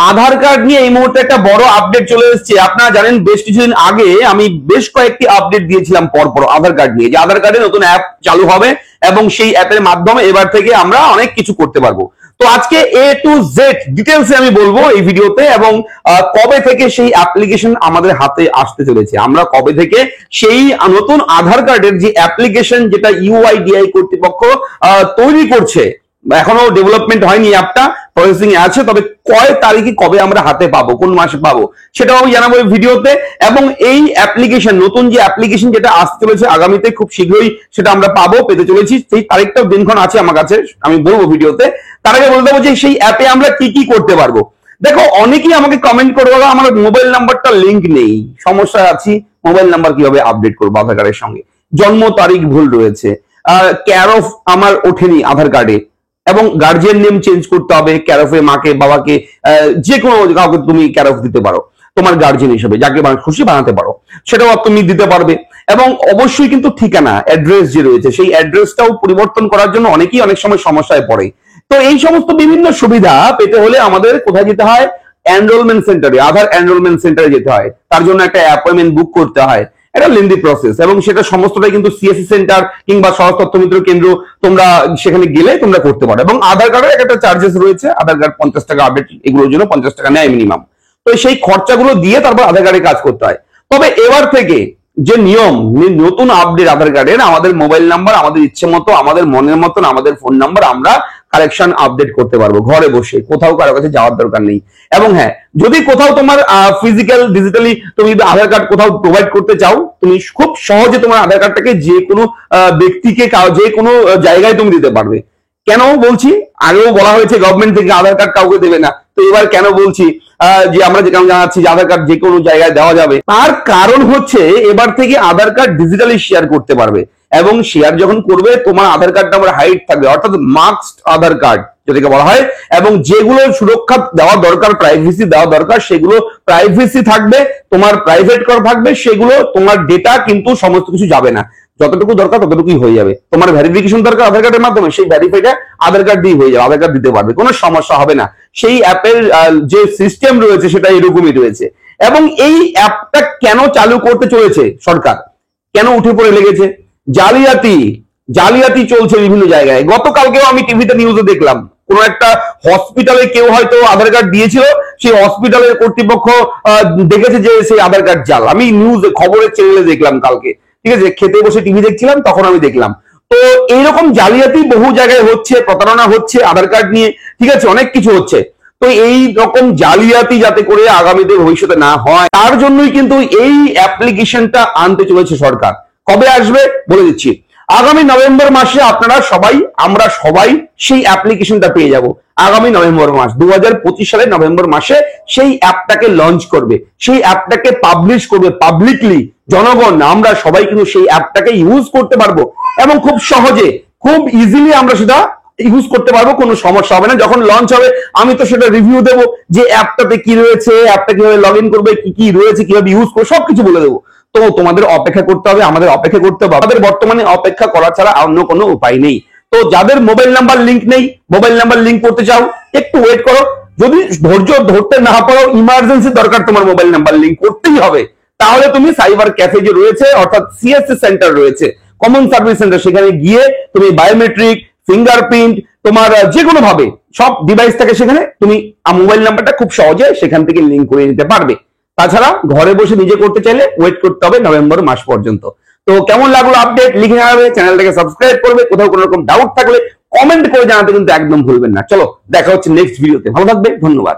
আধার card নিয়ে এই মুহূর্তে একটা বড় আপডেট চলে এসেছে। আপনারা জানেন বেশ কিছুদিন আগে আমি বেশ কয়েকটি আপডেট দিয়েছিলাম পরপর আধার কার্ড নিয়ে, যে আধার কার্ডে নতুন অ্যাপ চালু হবে এবং সেই অ্যাপের মাধ্যমে এবার থেকে আমরা অনেক কিছু করতে পারবো। তো আজকে A to Z ডিটেলসে আমি বলবো এই ভিডিওতে, এবং কবে থেকে সেই অ্যাপ্লিকেশন আমাদের হাতে আসতে চলেছে, আমরা কবে থেকে সেই নতুন আধার কার্ডের যে অ্যাপ্লিকেশন যেটা UIDAI কর্তৃপক্ষ তৈরি করছে, এখনো ডেভেলপমেন্ট হয়নি, অ্যাপটা প্রসেসিং এ আছে, তবে কয় তারিখে কবে আমরা হাতে পাবো, কোন মাসে পাবো সেটাও আমি জানাবো এই ভিডিওতে। এবং এই অ্যাপ্লিকেশন, নতুন যে অ্যাপ্লিকেশন যেটা আসতে চলেছে আগামীতে খুব শীঘ্রই সেটা আমরা পাবো, পেতে চলেছি, সেই তারিখটাও দিনক্ষণ আছে আমার কাছে, আমি বলবো ভিডিওতে। তার আগে বলতে হবে যে সেই অ্যাপে আমরা কি কি করতে পারবো। দেখো, অনেকেই আমাকে কমেন্ট করবো আমার মোবাইল নাম্বারটা লিঙ্ক নেই, সমস্যা আছে, মোবাইল নাম্বার কিভাবে আপডেট করবো আধার কার্ডের সঙ্গে, জন্ম তারিখ ভুল রয়েছে, কেয়ার অফ আমার ওঠেনি আধার কার্ডে, এবং গার্জিয়ান নেম চেঞ্জ করতে হবে, কেয়ার অফে মাকে বাবাকে যে কোনো কাউকে তুমি কেয়ার অফ দিতে পারো তোমার গার্জিয়ান হিসেবে, যাকে খুশি বানাতে পারো সেটাও তুমি দিতে পারবে। এবং অবশ্যই কিন্তু ঠিকানা, অ্যাড্রেস যে রয়েছে সেই অ্যাড্রেসটাও পরিবর্তন করার জন্য অনেকেই অনেক সময় সমস্যায় পড়ে। তো এই সমস্ত বিভিন্ন সুবিধা পেতে হলে আমাদের কোথায় যেতে হয়, এনরোলমেন্ট সেন্টারে, আধার এনরোলমেন্ট সেন্টারে যেতে হয়, তার জন্য একটা অ্যাপয়েন্টমেন্ট বুক করতে হয়, এটা লেন্দি প্রসেস, এবং সেটা সমস্তটাই কিন্তু CSC সেন্টার কিংবা সহজ তথ্য মিত্র কেন্দ্র, তোমরা সেখানে গেলে তোমরা করতে পারো। এবং আধার কার্ডের একটা চার্জেস রয়েছে, আধার কার্ড 50 টাকা আপডেট, এগুলোর জন্য 50 টাকা নেয় মিনিমাম। তো সেই খরচাগুলো দিয়ে তারপর আধার কার্ডে কাজ করতে হয়। তবে এবার থেকে যে নিয়ম, নতুন আপডেট আধার কার্ডের, আমাদের মোবাইল নাম্বার আমাদের ইচ্ছে মতো, আমাদের মনের মতন, আমাদের ফোন নাম্বার আমরা কারেকশন আপডেট করতে পারবো ঘরে বসে, কোথাও কারো কাছে যাওয়ার দরকার নেই। এবং হ্যাঁ, যদি কোথাও তোমার ফিজিক্যাল ডিজিটালি তুমি যদি আধার কার্ড কোথাও প্রোভাইড করতে চাও, তুমি খুব সহজে তোমার আধার কার্ডটাকে যে কোনো ব্যক্তিকে যে কোনো জায়গায় তুমি দিতে পারবে। কেন বলছি, আগেও বলা হয়েছে গভর্নমেন্ট থেকে আধার কার্ড কাউকে দেবে না, তো এবার কেন বলছি যে আমরা যেমন জানাচ্ছি যে আধার কার্ড যে কোনো জায়গায় দেওয়া যাবে, তার কারণ হচ্ছে এবার থেকে আধার কার্ড ডিজিটালি শেয়ার করতে পারবে, এবং শেয়ার যখন করবে তোমার আধার কার্ড নাম্বার হাইড থাকবে, অর্থাৎ মাস্কড আধার কার্ড যেটাকে বলা হয়, এবং যেগুলো সুরক্ষা দেওয়া দরকার, প্রাইভেসি দেওয়া দরকার, সেগুলো প্রাইভেসি থাকবে, তোমার প্রাইভেট করা থাকবে, সেগুলো তোমার ডেটা কিন্তু সমস্ত কিছু যাবে না, যতটুকু দরকার ততটুকুই হয়ে যাবে। তোমার ভেরিফিকেশন দরকার আধার কার্ডের মাধ্যমে, সেই ভেরিফাইটা আধার কার্ড দিয়ে হয়ে যাবে, আধার কার্ড দিতে পারবে, কোনো সমস্যা হবে না। সেই অ্যাপের যে সিস্টেম রয়েছে সেটা এরকমই রয়েছে। এবং এই অ্যাপটা কেন চালু করতে চলেছে সরকার, কেন উঠে পড়ে লেগেছে, জালিয়াতি চলছে বিভিন্ন জায়গায়। গতকালকেও আমি টিভিতে নিউজে দেখলাম, কোন একটা হসপিটালে কেউ হয়তো আধার কার্ড দিয়েছিল, সেই হসপিটালের কর্তৃপক্ষ দেখেছে যে সেই আধার কার্ড জাল। আমি নিউজে, খবরের চ্যানেলে দেখলাম কালকে, ঠিক আছে, খেতে বসে টিভি দেখছিলাম, তখন আমি দেখলাম। তো এইরকম জালিয়াতি বহু জায়গায় হচ্ছে, প্রতারণা হচ্ছে আধার কার্ড নিয়ে, ঠিক আছে, অনেক কিছু হচ্ছে। তো এই রকম জালিয়াতি যাতে করে আগামীতে ভবিষ্যতে না হয়, তার জন্যই কিন্তু এই অ্যাপ্লিকেশনটা আনতে চলেছে সরকার। কবে আসবে বলে দিচ্ছি, আগামী নভেম্বর মাসে আপনারা সবাই, আমরা সবাই সেই অ্যাপ্লিকেশনটা পেয়ে যাব। আগামী নভেম্বর মাস 2025 সালের নভেম্বর মাসে সেই অ্যাপটাকে লঞ্চ করবে, সেই অ্যাপটাকে পাবলিশ করবে পাবলিকলি, জনগণ আমরা সবাই কিন্তু সেই অ্যাপটাকে ইউজ করতে পারবো, এবং খুব সহজে, খুব ইজিলি আমরা সেটা ইউজ করতে পারবো, কোনো সমস্যা হবে না। যখন লঞ্চ হবে আমি তো সেটা রিভিউ দেবো, যে অ্যাপটাতে কি রয়েছে, অ্যাপটা কিভাবে লগ ইন করবে, কি কি রয়েছে, কিভাবে ইউজ করবে, সবকিছু বলে দেবো। তো তোমাদের অপেক্ষা করতে হবে, আমাদের অপেক্ষা করতে হবে, আমাদের বর্তমানে অপেক্ষা করা ছাড়া অন্য কোনো উপায় নেই। তো যাদের মোবাইল নাম্বার লিঙ্ক নেই, মোবাইল নাম্বার লিঙ্ক করতে চাও, একটু ওয়েট করো। যদি ধৈর্য ধরতে না পারো, ইমার্জেন্সি দরকার তোমার মোবাইল নাম্বার লিঙ্ক করতেই হবে, তাহলে তুমি সাইবার ক্যাফে যে রয়েছে, অর্থাৎ CSC সেন্টার রয়েছে, কমন সার্ভিস সেন্টার, সেখানে গিয়ে তুমি বায়োমেট্রিক, ফিঙ্গারপ্রিন্ট, তোমার যে কোনো ভাবে সব ডিভাইস থাকে, সেখানে তুমি মোবাইল নাম্বারটা খুব সহজে সেখান থেকে লিঙ্ক করে নিতে পারবে। তাছাড়া ঘরে বসে নিজে করতে চাইলে ওয়েট করতে হবে নভেম্বর মাস পর্যন্ত। তো কেমন লাগলো আপডেট লিখে জানাবে, চ্যানেলটাকে সাবস্ক্রাইব করবে, কোথাও কোনো রকম ডাউট থাকলে কমেন্ট করে জানাতে কিন্তু একদম ভুলবেন না। চলো দেখা হচ্ছে নেক্সট ভিডিওতে, ভালো থাকবে, ধন্যবাদ।